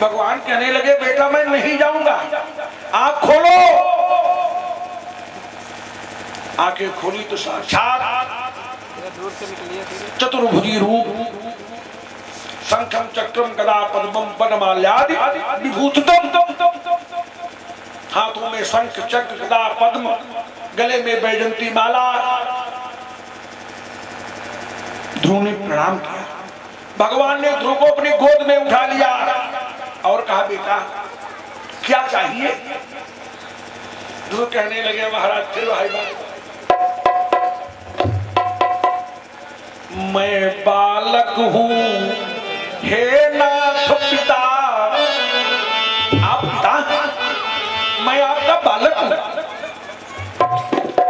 भगवान कहने लगे बेटा मैं नहीं जाऊंगा, आंख खोलो। आंखें खोली तो साक्षात चतुर्भुजी रूप, शंखम चक्रम गदा पद्मम वनमाल्यादि विभूषितम, हाथों में शंख चक्र गदा पद्म, गले में बैजंती माला। ध्रुव ने प्रणाम किया। भगवान ने ध्रुव को अपनी गोद में उठा लिया और कहा बेटा क्या चाहिए? ध्रुव कहने लगे महाराज फिर भाई बात, मैं बालक हूं हे नाथ पिता। आप पिता हैं, मैं आपका बालक हूं,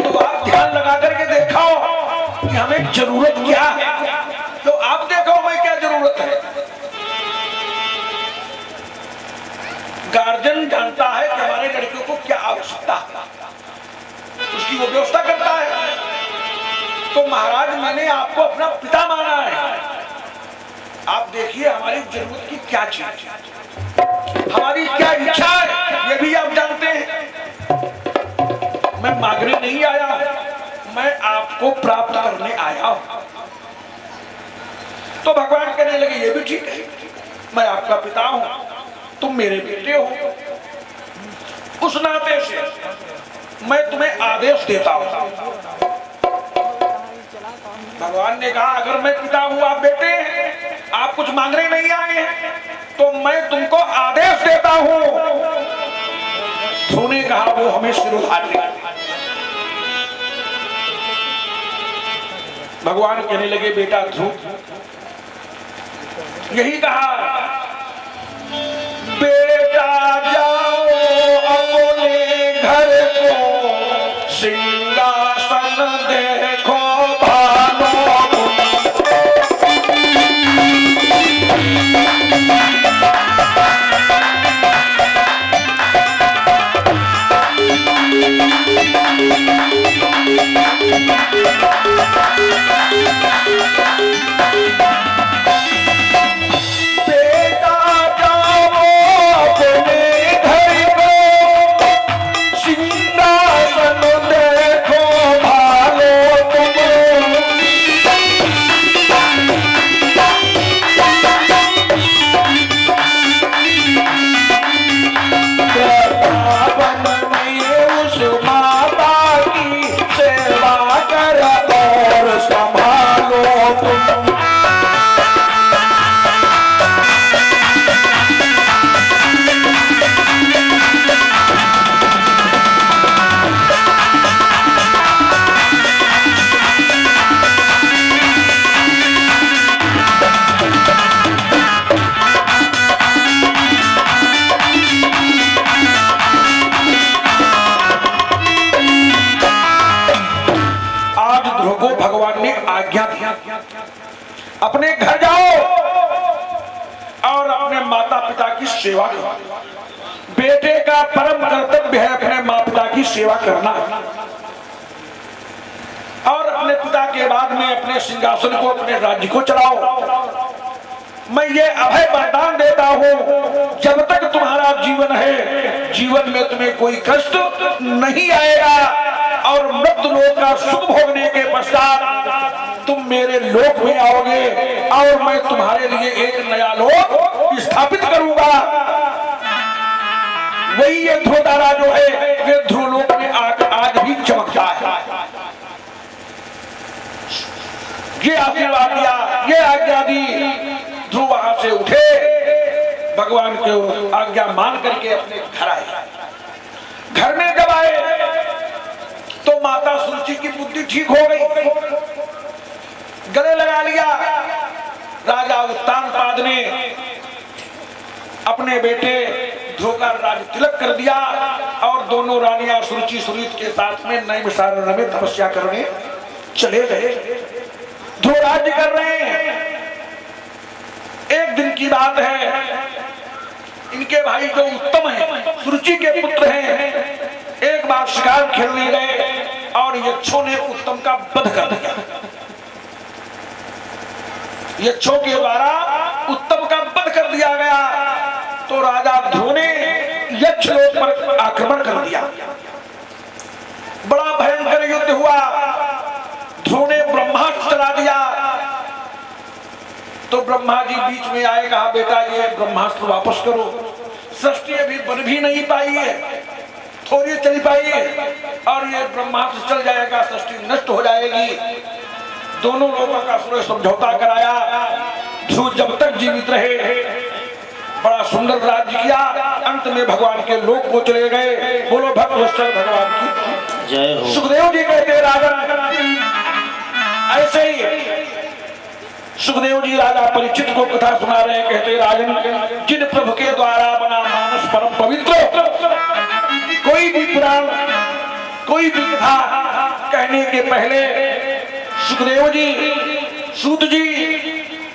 तो आप ध्यान लगा करके देखो कि हमें जरूरत क्या है, तो आप देखो हमें क्या जरूरत है। गार्जियन जानता है कि हमारे लड़कियों को क्या आवश्यकता है, उसकी वो व्यवस्था करता है। तो महाराज मैंने आपको अपना पिता माना है, आप देखिए हमारी जरूरत की क्या चीज है, हमारी क्या इच्छा है, ये भी आप जानते हैं। मैं मांगने नहीं आया, मैं आपको प्राप्त करने आया हूं। तो भगवान कहने लगे ये भी ठीक है, मैं आपका पिता हूं, तुम मेरे बेटे हो, उस नाते से मैं तुम्हें आदेश देता हूं। भगवान ने कहा अगर मैं पिता हूं आप बेटे हैं, आप कुछ मांगने नहीं आए हैं, तो मैं तुमको आदेश देता हूं। ध्रुव ने कहा वो हमें सिर उठा दे। भगवान कहने लगे बेटा ध्रुव, यही कहा बेटा जाओ अपने घर को, सिंहासन देखो अपने घर जाओ और अपने माता पिता की सेवा करो। बेटे का परम कर्तव्य है अपने माता पिता की सेवा करना, और अपने पिता के बाद में अपने सिंहासन को, अपने राज्य को चलाओ। मैं ये अभय वरदान देता हूं, जब तक तुम्हारा जीवन है, जीवन में तुम्हें कोई कष्ट नहीं आएगा, और मृत्यु लोक का सुख भोगने के पश्चात तुम मेरे लोक में आओगे और मैं तुम्हारे लिए एक नया लोक स्थापित करूंगा। वही ये ध्रुव तारा जो है ये ध्रुव लोक में आज भी चमकता है। ये आशीर्वाद दिया, ये आज्ञा दी, ध्रुव वहां से उठे, भगवान को आज्ञा मान करके अपने घर आए। घर में जब आए तो माता सुरुचि की बुद्धि ठीक हो गई, गले लगा लिया। राजा उत्तानपाद ने अपने बेटे ध्रुव का राज तिलक कर दिया और दोनों रानियां सुरुचि सुरीत के साथ में नैमिषारण्य में तपस्या करने चले गए। ध्रुव राज्य कर रहे हैं। एक दिन की बात है, इनके भाई जो उत्तम है, सुरुचि के पुत्र हैं, एक बार शिकार खेलने गए और यक्षों ने उत्तम का वध कर दिया। यक्षों के द्वारा उत्तम का वध कर दिया गया। तो यक्ष लोक पर आक्रमण कर दिया। बड़ा भयंकर युद्ध हुआ। ध्रुव ने ब्रह्मास्त्र चला दिया तो ब्रह्मा जी बीच में आए, कहा बेटा ये ब्रह्मास्त्र वापस करो, सृष्टि अभी बन भी नहीं पाई है, थोड़ी चली पाई है और ये ब्रह्मास्त्र चल जाएगा, सृष्टि नष्ट हो जाएगी। दोनों लोगों का सुर समझौता कराया। ध्रुव जब तक जीवित रहे बड़ा सुंदर राज्य किया। अंत में भगवान के लोक को चले गए। बोलो भक्तवत्सल भगवान की जय हो। सुखदेव जी कहते राजन, ऐसे ही सुखदेव जी राजा परीक्षित को कथा सुना रहे। कहते राजन, जिन प्रभु के द्वारा बना मानस परम पवित्र, कोई भी पुराण कोई भी कथा कहने के पहले सुखदेव जी सूत जी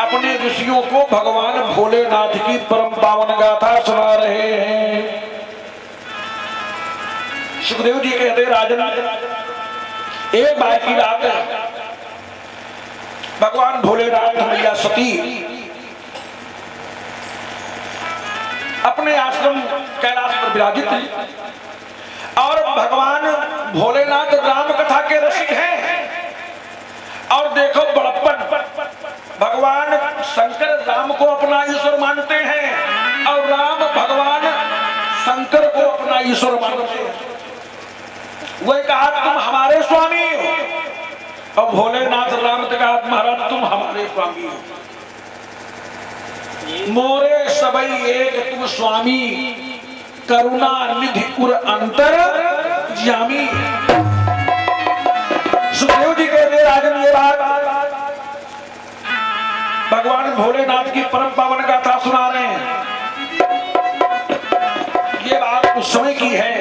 अपने ऋषियों को भगवान भोलेनाथ की परम पावन गाथा सुना रहे हैं। सुखदेव जी कहते राजन, एक बार की रात भगवान भोलेनाथ मैया सती अपने आश्रम कैलाश पर विराजित है और भगवान भोलेनाथ राम कथा के रसिक हैं। और देखो बड़प्पन, भगवान शंकर राम को अपना ईश्वर मानते हैं और राम भगवान शंकर को अपना ईश्वर मानते हैं। वह कहा तुम हमारे स्वामी हो और भोलेनाथ राम ने कहा महाराज तुम हमारे स्वामी हो। मोरे सबई एक तुम स्वामी, करुणा निधि उर अंतर जामी। सुखदेव जी कहते राजन, ये बात भगवान भोलेनाथ की परम पावन गाथा सुना रहे हैं। ये बात उस समय की है।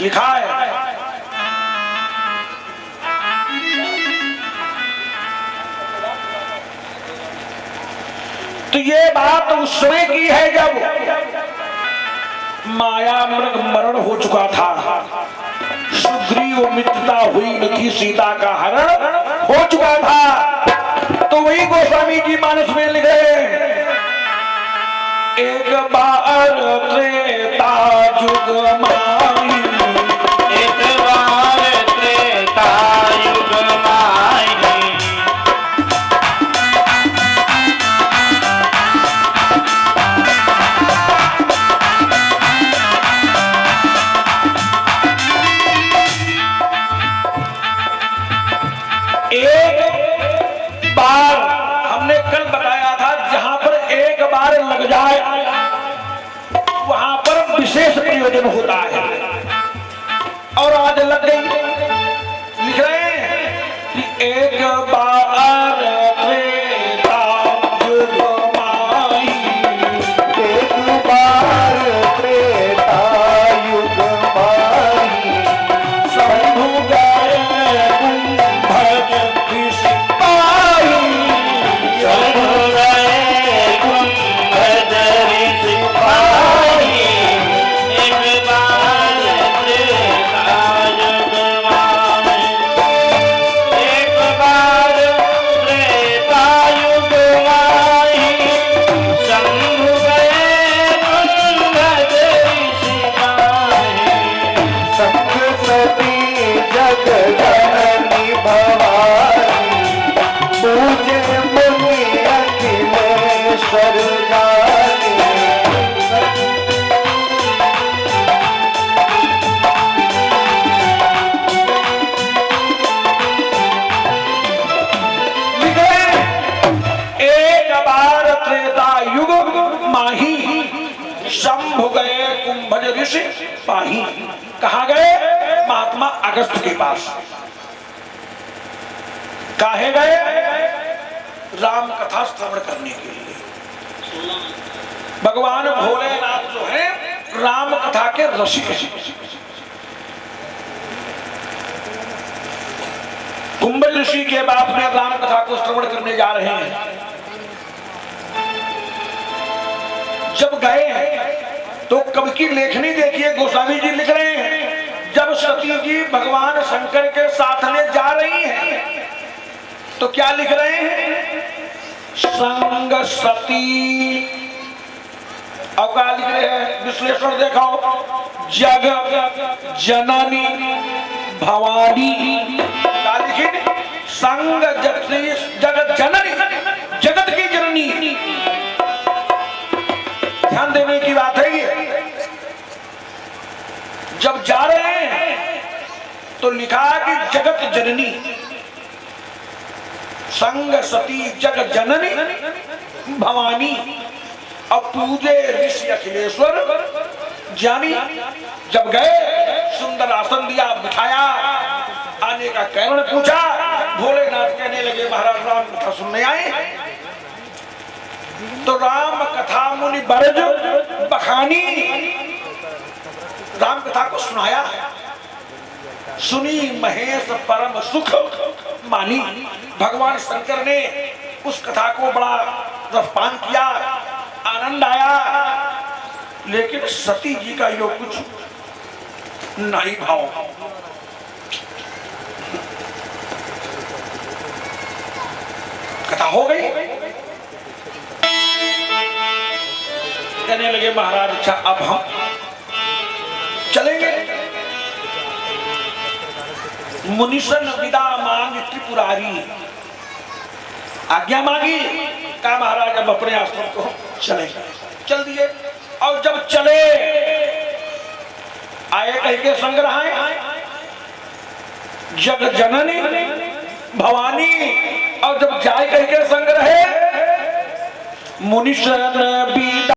लिखा है तो ये बात उस समय की है जब माया मृग मरण हो चुका था, सुग्रीव मित्रता हुई न थी, सीता का हरण हो चुका था। तो वही गोस्वामी जी मानस में लिख गए, एक बार त्रेता युग माई, एक बार त्रेता युग माई, एक बार हमने कल बताया था जहां पर एक बार लग जाए वहां पर विशेष प्रयोजन होता है और आज लग गई। लिख रहे हैं कि एक बार त्रेता युग माई, एक बार त्रेता युग माई, शंभु गए कुंभज ऋषि पाई, शंभु गए कुंभज ऋषि पाई, एक बार त्रेता युग माई, एक बार त्रेता युग माई, शंभु गए कुंभज ऋषि पाई, संग सती जग जननी भवानी, पूजे मुनि अखिलेश्वर जानी। एक बार त्रेता युग माही, शंभु गए कुंभज ऋषि पाही। कहा गए? महात्मा अगस्त के पास। काहे गए? राम कथा श्रवण करने के लिए। भगवान भोलेनाथ जो है राम कथा के रसिक हैं। कुंभज ऋषि के बाप में राम कथा को श्रवण करने जा रहे हैं। जब गए हैं तो कब की लेखनी देखिए, गोस्वामी जी लिख रहे हैं जब सती जी भगवान शंकर के साथ में जा रही हैं तो क्या लिख रहे हैं? संग सती अब कहा लिख रहे हैं विश्लेषण देखो, जग जननी भवानी, क्या लिखी? संग जगत जननी, जगत की जननी। ध्यान देने की बात है ये। जब जा रहे हैं तो लिखा कि जगत जननी, संग सती जग जननी भवानी। अब पूजे ऋषि अखिलेश्वर ज्ञानी जब गए, सुंदर आसन दिया, बिठाया, आने का कारण पूछा। भोलेनाथ कहने लगे महाराज राम कथा सुनने आए। तो राम कथा मुनि बरज बखानी, राम कथा को सुनाया। सुनी महेश परम सुख मानी। भगवान शंकर ने उस कथा को बड़ा रसपान किया, आनंद आया। लेकिन सती जी का यो कुछ नहीं भाव। कथा हो गई, कहने लगे महाराज अच्छा अब हम चलेंगे। मुनिशन विदा मांग त्रिपुरारी, आज्ञा मांगी। कहा महाराज अब अपने आश्रम को चलेंगे। चल दिए। और जब चले आए कह के संग्रहाए, जग जननी भवानी। और जब जाए कह के संग्रहे, मुनिशन विदा